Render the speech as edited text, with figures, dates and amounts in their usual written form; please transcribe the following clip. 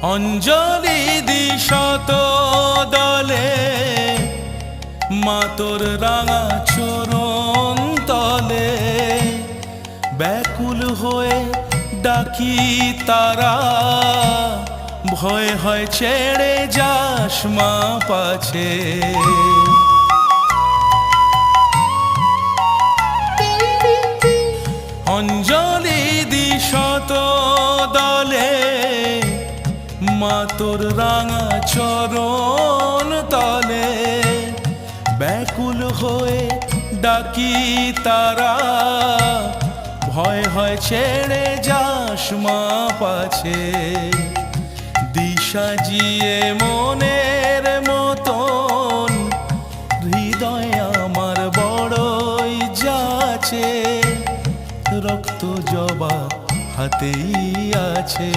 অঞ্জলি দি শত দলে মা তোর রাঙা চরণ তলে, ব্যাকুল হয়ে ডাকি তারা, ভয় হয় ছেড়ে যাস মা পাছে। অঞ্জলি দি শত দলে মা তোর রাঙা চরণ তলে, ব্যাকুল হয়ে ডাকি তারা, ভয় হয় ছেড়ে যাস মা পাছে। দিশা জিয়ে মনের মতন হৃদয় আমার বড়ই যাচ্ছে, রক্ত জবা হাতেই আছে।